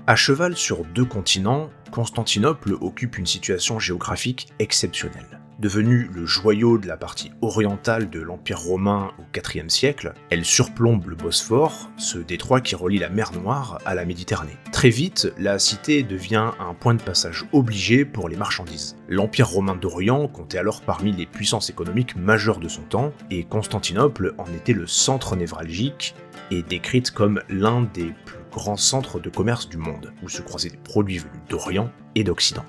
À cheval sur 2 continents, Constantinople occupe une situation géographique exceptionnelle. Devenue le joyau de la partie orientale de l'Empire romain au IVe siècle, elle surplombe le Bosphore, ce détroit qui relie la mer Noire à la Méditerranée. Très vite, la cité devient un point de passage obligé pour les marchandises. L'Empire romain d'Orient comptait alors parmi les puissances économiques majeures de son temps, et Constantinople en était le centre névralgique, et décrite comme l'un des plus grands centres de commerce du monde, où se croisaient des produits venus d'Orient et d'Occident.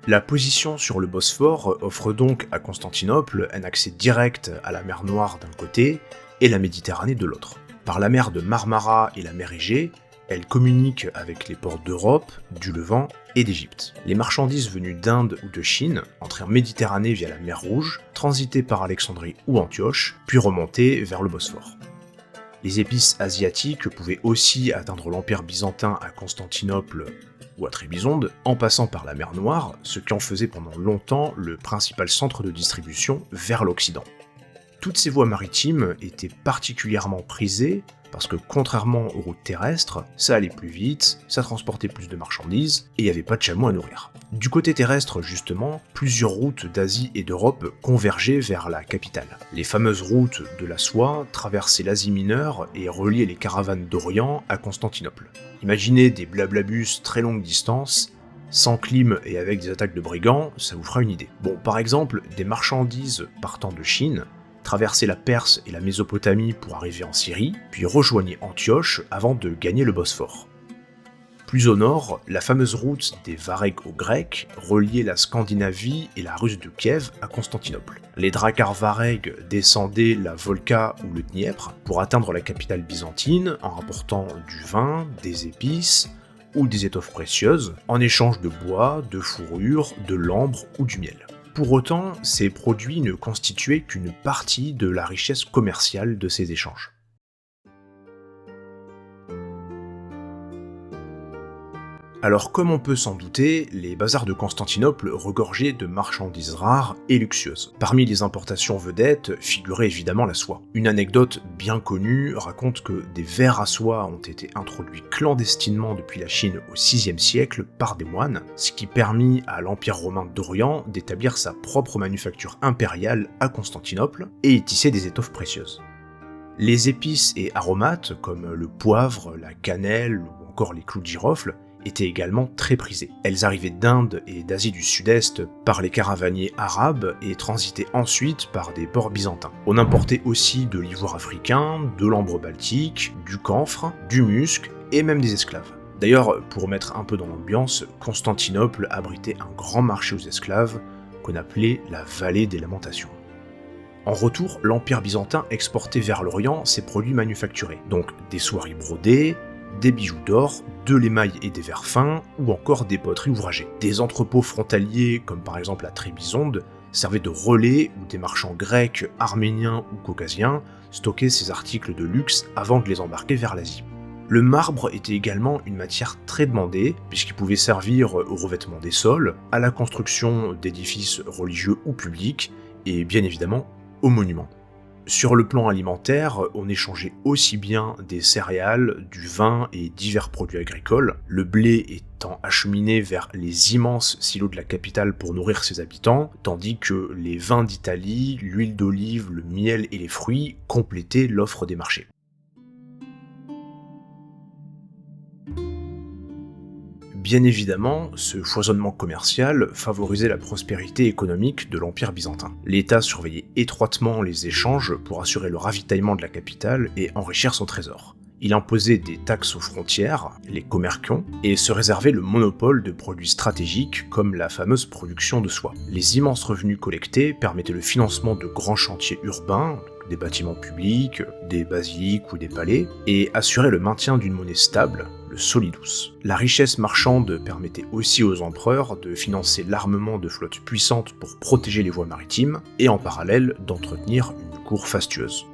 La position sur le Bosphore offre donc à Constantinople un accès direct à la mer Noire d'un côté et la Méditerranée de l'autre. Par la mer de Marmara et la mer Égée, elle communique avec les ports d'Europe, du Levant et d'Égypte. Les marchandises venues d'Inde ou de Chine entraient en Méditerranée via la mer Rouge, transitaient par Alexandrie ou Antioche, puis remontaient vers le Bosphore. Les épices asiatiques pouvaient aussi atteindre l'Empire byzantin à Constantinople ou à Trébizonde, en passant par la mer Noire, ce qui en faisait pendant longtemps le principal centre de distribution vers l'Occident. Toutes ces voies maritimes étaient particulièrement prisées parce que contrairement aux routes terrestres, ça allait plus vite, ça transportait plus de marchandises, et il n'y avait pas de chameaux à nourrir. Du côté terrestre, justement, plusieurs routes d'Asie et d'Europe convergeaient vers la capitale. Les fameuses routes de la soie traversaient l'Asie mineure et reliaient les caravanes d'Orient à Constantinople. Imaginez des blablabus très longue distance, sans clim et avec des attaques de brigands, ça vous fera une idée. Bon, par exemple, des marchandises partant de Chine traversaient la Perse et la Mésopotamie pour arriver en Syrie, puis rejoignaient Antioche avant de gagner le Bosphore. Plus au nord, la fameuse route des Varègues aux Grecs reliait la Scandinavie et la Russe de Kiev à Constantinople. Les dracars varègues descendaient la Volga ou le Dniepr pour atteindre la capitale byzantine en rapportant du vin, des épices ou des étoffes précieuses en échange de bois, de fourrure, de l'ambre ou du miel. Pour autant, ces produits ne constituaient qu'une partie de la richesse commerciale de ces échanges. Alors comme on peut s'en douter, les bazars de Constantinople regorgeaient de marchandises rares et luxueuses. Parmi les importations vedettes figurait évidemment la soie. Une anecdote bien connue raconte que des vers à soie ont été introduits clandestinement depuis la Chine au VIe siècle par des moines, ce qui permit à l'Empire romain d'Orient d'établir sa propre manufacture impériale à Constantinople et y tisser des étoffes précieuses. Les épices et aromates comme le poivre, la cannelle ou encore les clous de girofle étaient également très prisées. Elles arrivaient d'Inde et d'Asie du Sud-Est par les caravaniers arabes et transitaient ensuite par des ports byzantins. On importait aussi de l'ivoire africain, de l'ambre baltique, du camphre, du musc et même des esclaves. D'ailleurs, pour mettre un peu dans l'ambiance, Constantinople abritait un grand marché aux esclaves qu'on appelait la Vallée des Lamentations. En retour, l'Empire byzantin exportait vers l'Orient ses produits manufacturés, donc des soieries brodées, des bijoux d'or, de l'émail et des verres fins, ou encore des poteries ouvragées. Des entrepôts frontaliers, comme par exemple la Trébizonde, servaient de relais où des marchands grecs, arméniens ou caucasiens stockaient ces articles de luxe avant de les embarquer vers l'Asie. Le marbre était également une matière très demandée, puisqu'il pouvait servir au revêtement des sols, à la construction d'édifices religieux ou publics, et bien évidemment aux monuments. Sur le plan alimentaire, on échangeait aussi bien des céréales, du vin et divers produits agricoles, le blé étant acheminé vers les immenses silos de la capitale pour nourrir ses habitants, tandis que les vins d'Italie, l'huile d'olive, le miel et les fruits complétaient l'offre des marchés. Bien évidemment, ce foisonnement commercial favorisait la prospérité économique de l'Empire byzantin. L'État surveillait étroitement les échanges pour assurer le ravitaillement de la capitale et enrichir son trésor. Il imposait des taxes aux frontières, les commerciants, et se réservait le monopole de produits stratégiques comme la fameuse production de soie. Les immenses revenus collectés permettaient le financement de grands chantiers urbains, des bâtiments publics, des basiliques ou des palais, et assuraient le maintien d'une monnaie stable, le solidus. La richesse marchande permettait aussi aux empereurs de financer l'armement de flottes puissantes pour protéger les voies maritimes, et en parallèle d'entretenir une cour fastueuse.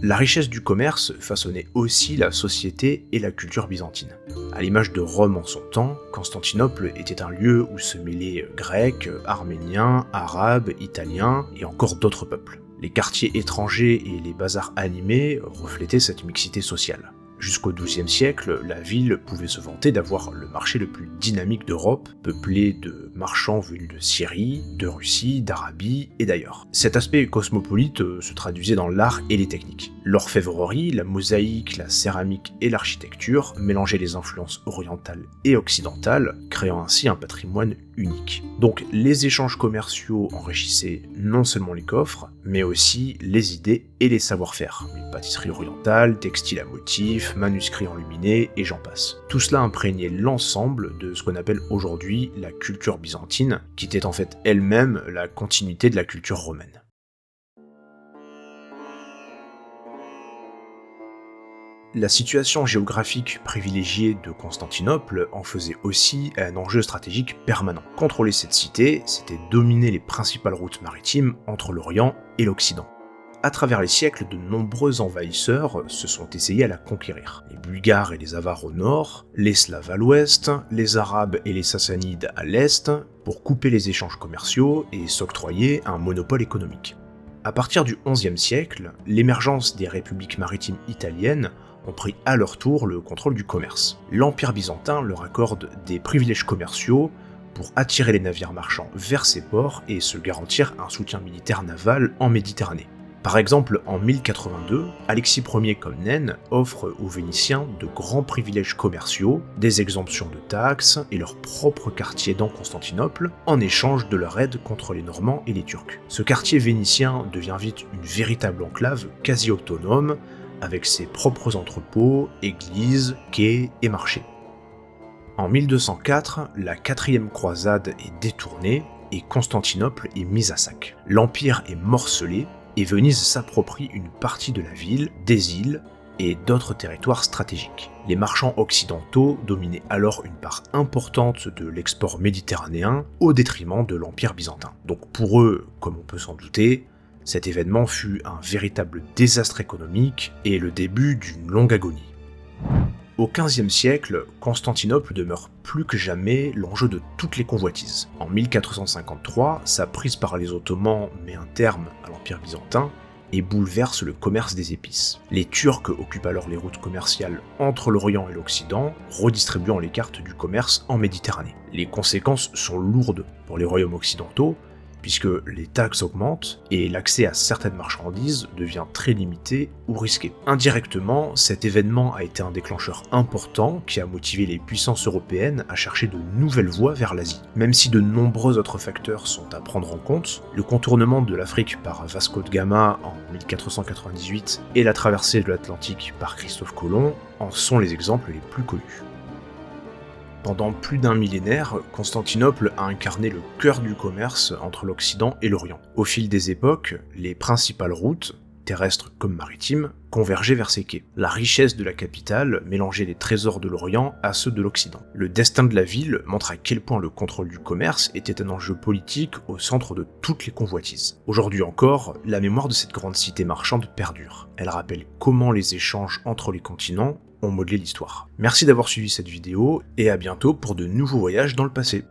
La richesse du commerce façonnait aussi la société et la culture byzantine. À l'image de Rome en son temps, Constantinople était un lieu où se mêlaient Grecs, Arméniens, Arabes, Italiens et encore d'autres peuples. Les quartiers étrangers et les bazars animés reflétaient cette mixité sociale. Jusqu'au XIIe siècle, la ville pouvait se vanter d'avoir le marché le plus dynamique d'Europe, peuplé de marchands venus de Syrie, de Russie, d'Arabie et d'ailleurs. Cet aspect cosmopolite se traduisait dans l'art et les techniques. L'orfèvrerie, la mosaïque, la céramique et l'architecture mélangeaient les influences orientales et occidentales, créant ainsi un patrimoine unique. Donc les échanges commerciaux enrichissaient non seulement les coffres, mais aussi les idées et les savoir-faire. Les pâtisseries orientales, textiles à motifs, manuscrits enluminés, et j'en passe. Tout cela imprégnait l'ensemble de ce qu'on appelle aujourd'hui la culture byzantine, qui était en fait elle-même la continuité de la culture romaine. La situation géographique privilégiée de Constantinople en faisait aussi un enjeu stratégique permanent. Contrôler cette cité, c'était dominer les principales routes maritimes entre l'Orient et l'Occident. À travers les siècles, de nombreux envahisseurs se sont essayés à la conquérir. Les Bulgares et les Avars au nord, les Slaves à l'ouest, les Arabes et les Sassanides à l'est, pour couper les échanges commerciaux et s'octroyer un monopole économique. À partir du XIe siècle, l'émergence des républiques maritimes italiennes ont pris à leur tour le contrôle du commerce. L'Empire byzantin leur accorde des privilèges commerciaux pour attirer les navires marchands vers ses ports et se garantir un soutien militaire naval en Méditerranée. Par exemple, en 1082, Alexis Ier Comnène offre aux Vénitiens de grands privilèges commerciaux, des exemptions de taxes et leur propre quartier dans Constantinople, en échange de leur aide contre les Normands et les Turcs. Ce quartier vénitien devient vite une véritable enclave quasi autonome, avec ses propres entrepôts, églises, quais et marchés. En 1204, la 4e croisade est détournée et Constantinople est mise à sac. L'Empire est morcelé et Venise s'approprie une partie de la ville, des îles et d'autres territoires stratégiques. Les marchands occidentaux dominaient alors une part importante de l'export méditerranéen au détriment de l'Empire byzantin. Donc pour eux, comme on peut s'en douter, cet événement fut un véritable désastre économique et le début d'une longue agonie. Au XVe siècle, Constantinople demeure plus que jamais l'enjeu de toutes les convoitises. En 1453, sa prise par les Ottomans met un terme à l'Empire byzantin et bouleverse le commerce des épices. Les Turcs occupent alors les routes commerciales entre l'Orient et l'Occident, redistribuant les cartes du commerce en Méditerranée. Les conséquences sont lourdes pour les royaumes occidentaux, puisque les taxes augmentent et l'accès à certaines marchandises devient très limité ou risqué. Indirectement, cet événement a été un déclencheur important qui a motivé les puissances européennes à chercher de nouvelles voies vers l'Asie. Même si de nombreux autres facteurs sont à prendre en compte, le contournement de l'Afrique par Vasco de Gama en 1498 et la traversée de l'Atlantique par Christophe Colomb en sont les exemples les plus connus. Pendant plus d'un millénaire, Constantinople a incarné le cœur du commerce entre l'Occident et l'Orient. Au fil des époques, les principales routes, terrestres comme maritimes, convergeaient vers ses quais. La richesse de la capitale mélangeait les trésors de l'Orient à ceux de l'Occident. Le destin de la ville montre à quel point le contrôle du commerce était un enjeu politique au centre de toutes les convoitises. Aujourd'hui encore, la mémoire de cette grande cité marchande perdure. Elle rappelle comment les échanges entre les continents ont modelé l'histoire. Merci d'avoir suivi cette vidéo et à bientôt pour de nouveaux voyages dans le passé.